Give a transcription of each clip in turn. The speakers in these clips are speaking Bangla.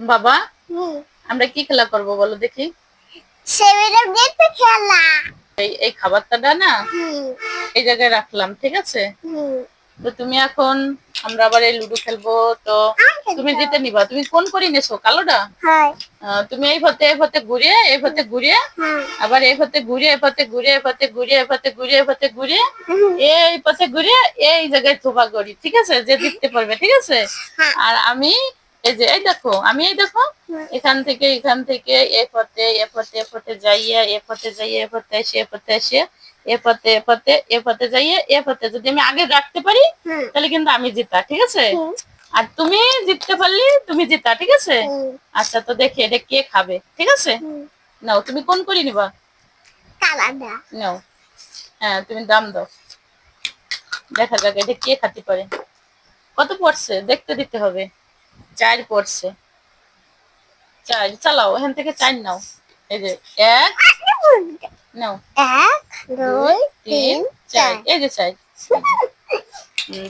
বাবা, হুম। আমরা কি খেলা করব বলো দেখি। সেভেন গেট খেলা। এই খাবারটা না হুম। এই জায়গায় রাখলাম, ঠিক আছে? হুম। তো তুমি এখন আমরা আবার এই লুডো খেলবো। তো তুমি জিতে নিবা। তুমি কোন করে নেছো কালোটা? হয়। তুমি এই পথে ঘুরিয়ে হ্যাঁ। আবার এই পথে ঘুরিয়ে এই পথে ঘুরিয়ে এই জায়গায় থোপা করি, ঠিক আছে? যে জিততে পারবে, ঠিক আছে? হ্যাঁ। আর আমি এই দেখো এখান থেকে এ পথে যাইয়া এ পথে যাইয়া এ পথে যদি আমি আগে রাখতে পারি তাহলে কিন্তু আমি জিতা, ঠিক আছে? আর তুমি জিততে পারলে তুমি জিতা, ঠিক আছে? আচ্ছা, তো দেখি এটা কে খাবে, ঠিক আছে? নাও, তুমি কোন করে নিবা? কালাডা। নাও। হ্যাঁ, তুমি দাম দাও, দেখা যাক এটা কে খাতে পারে। কত পড়ছে দেখতে দিতে হবে। 4 পড়ছে। 4 চালাও, এখান থেকে 4 নাও। এই যে 1 নাও, এক 2 দুই 3 তিন 4, চার। এই যে 4।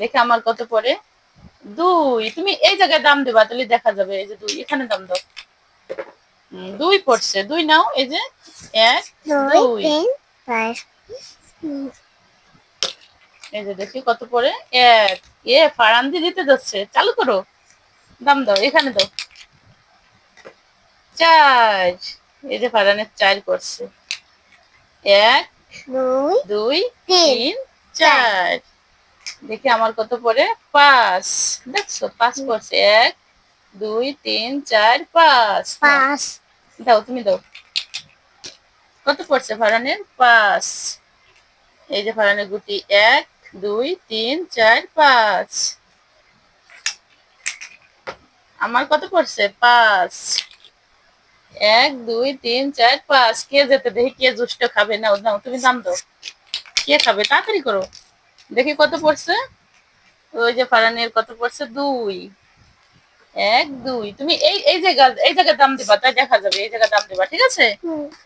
দেখে আমার কত পড়ে। 2, তুমি এই জায়গায় দাম দিবা তাহলে দেখা যাবে। এই যে 2, এখানে দাম দাও। 2 পড়ছে, 2 নাও। এই যে 1 দুই 2, তিন চার। এই যে দেখি কত পড়ে। 1। ফারান্দি দিতে যাচ্ছে, চালু করো। দাম দাও, এখানে দাও। 4, এই যে ফারানের 4 পড়ছে। 1 দুই 2 তিন 3 চার। 4, দেখি আমার কত পড়ে। 5, দেখছো 5 পড়ছে। 1 2 3 4 5 নাও। পাঁচ। দাও, তুমি দাও। কত পড়ছে ফারানের? 5। এই যে ফারানের গুটি। 1 2 3 4 5, আমার কত পড়ছে? 5। 1 2 3 4 5, কে যেতে দেখি কে জুষ্ট খাবে। নাও নাও, তুমি দাম দাও। কে খাবে তাড়াতাড়ি করো। দেখি কত পড়ছে। ওই যে ফারানের কত পড়ছে? 2। 1 2, তুমি এই জায়গা দাম দিবা, তাই দেখা যাবে। এই জায়গা দাম দিবা, ঠিক আছে?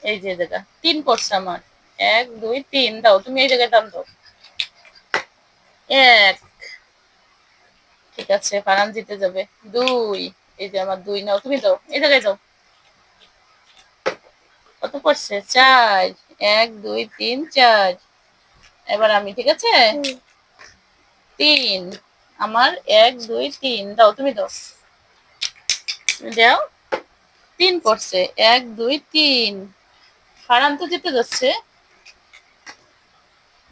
এই যে জায়গা 3 পড়ছে আমার। 1 2 3 দাও, তুমি এই জায়গায় দাম দাও। 1, ঠিক আছে, ফারান জিতে যাবে। 2, এই যে আমার 2 নাও, তুমি দাও, এই জায়গায় দাও। কত পড়ছে? 4। 1 2 3 4, এবার আমি, ঠিক আছে? 3, আমার 1 2 3 দাও, তুমি দাও। তুমি দাও। 3 পড়ছে। 1 2 3, ফারান তো জিতে যাচ্ছে।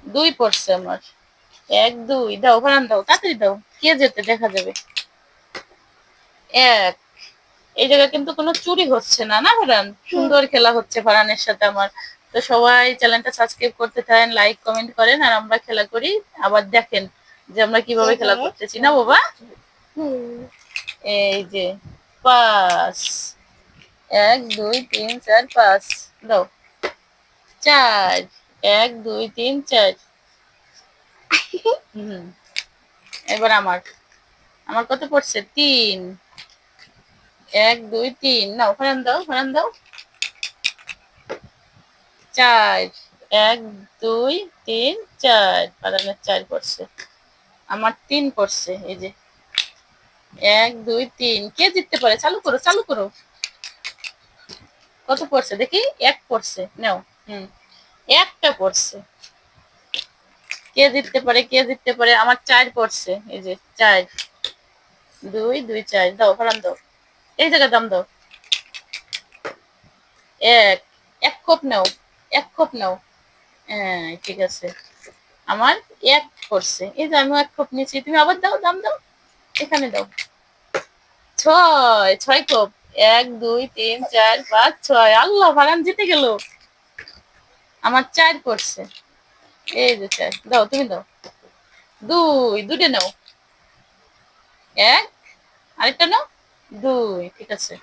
2 পড়ছে আমার। 1 2 দাও, ফারান দাও, তাড়াতাড়ি দাও। কে যেতে দেখা যাবে। 1, এই জায়গায় কিন্তু কোনো চুরি হচ্ছে না, না ফারান? সুন্দর খেলা হচ্ছে ফারানের সাথে আমার। তো সবাই চ্যানেলটা সাবস্ক্রাইব করতে থাকেন, লাইক কমেন্ট করেন, আর আমরা খেলা করি। আবার দেখেন যে আমরা কিভাবে খেলা করতেছি, না বাবা? এই যে 5, 1 2 3 4 5 দাও। 4, 1 2 3 4। হুম, এবার আমার আমার কত পড়ছে? 3। 1 2 3 নাও, ফারান দাও, ফারান দাও। 4, 1 2 3 4, ফারানের 4 পড়ছে। আমার 3 পড়ছে। এই যে 1 2 3, কে জিততে পারে? চালু করো, চালু করো। কত পড়ছে দেখি? 1 পড়ছে, নাও। একটা পড়ছে। কে জিততে পারে, কে জিততে পারে? আমার 4 পড়ছে। এই যে 4 2 2 4 দাও, ফারান দাও। এই জায়গায় দাম দাও। 1, 1 কোপ নাও, 1 কোপ নাও। হ্যাঁ, ঠিক আছে। আমার 1 পড়ছে। এই যে আমিও 1 কোপ নিয়েছি। তুমি আবার দাও, দাম দাও। এখানে দাও। 6, 6 কোপ। 1 2 3 4 5 6, আল্লাহ, ফারান জিতে গেল। আমার 4 পড়ছে। এই যে 4 দাও, তুমি দাও। 2, দুটো নাও। 1, আরেকটা নাও। 2, ঠিক আছে।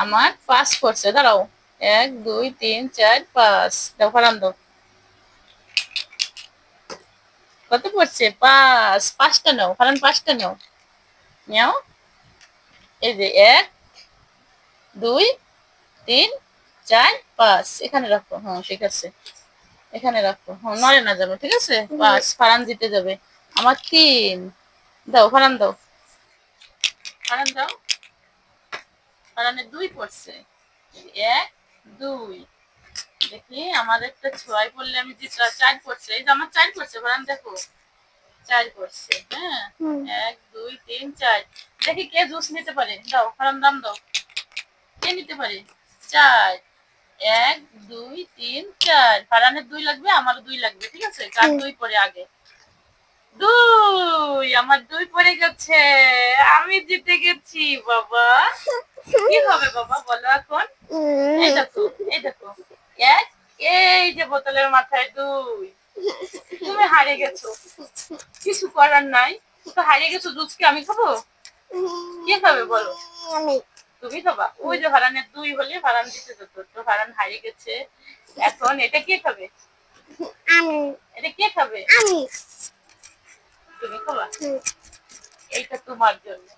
আমার 5 পড়ছে, দাঁড়াও। 1 2 3 4 5 দাও, ফারান দাও। কত পড়ছে? 5, 5টা নাও, ফারান 5টা নাও। নাও। এই যে 1 2 3 4 5, এখানে রাখো। হ্যাঁ, ঠিক আছে, এখানে রাখো। হ্যাঁ, নড়ে না যাবে, ঠিক আছে? 5, ফারান জিতে যাবে। আমার 3 দাও, ফারান দাও, ফারান দাও। ফারানের 2 পড়ছে। 1 2 দেখি আমার একটা 6 পড়লে আমি যে 4 পড়ছে, এই যে আমার 4 পড়ছে ফারান দেখো 4 পড়ছে। হ্যাঁ, হুম। 1 2 3 4। দেখি কে জুস নিতে পারে, দাও ফারান দাম দাও, কে নিতে পারে? 4 1 2 3 4। ফারানের 2 লাগবে, আমারও 2 লাগবে, ঠিক আছে? কার 2 পড়ে আগে? 2, আমার 2 পড়ে গেছে, আমি জিতে গেছি বাবা। কি হবে বাবা বলো এখন? এই দেখো, এই দেখো, 1, এই যে বোতলের মাথায় 2। তুমি হারিয়ে গেছো, কিছু করার নাই, তো হারিয়ে গেছো। জুস কি আমি খাবো? কে খাবে বলো? আমি তুমি খাবা? ওই যে ফারানের 2 হলে ফারান দিতে যেত, তো ফারান হারিয়ে গেছে। এখন এটা কে খাবে? আমি এটা কে খাবে? আমি তুমি খাবা? এইটা তোমার জন্য।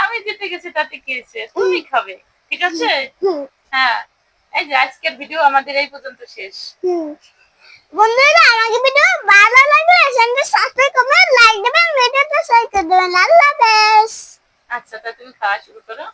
আমি জিতে গেছি, তাতে কি হয়েছে? তুমি খাবে, ঠিক আছে? হ্যাঁ, এই যে আজকের ভিডিও আমাদের এই পর্যন্ত শেষ। বন্ধুরা, আমাকে ভিডিও ভালো লাগলে চ্যানেলটি সাবস্ক্রাইব করবেন, লাইক দেবেন, ভিডিওটা শেয়ার করে দেবেন। আল্লাহ হাফেজ। আচ্ছা, তা তুমি খাওয়া শুরু করো।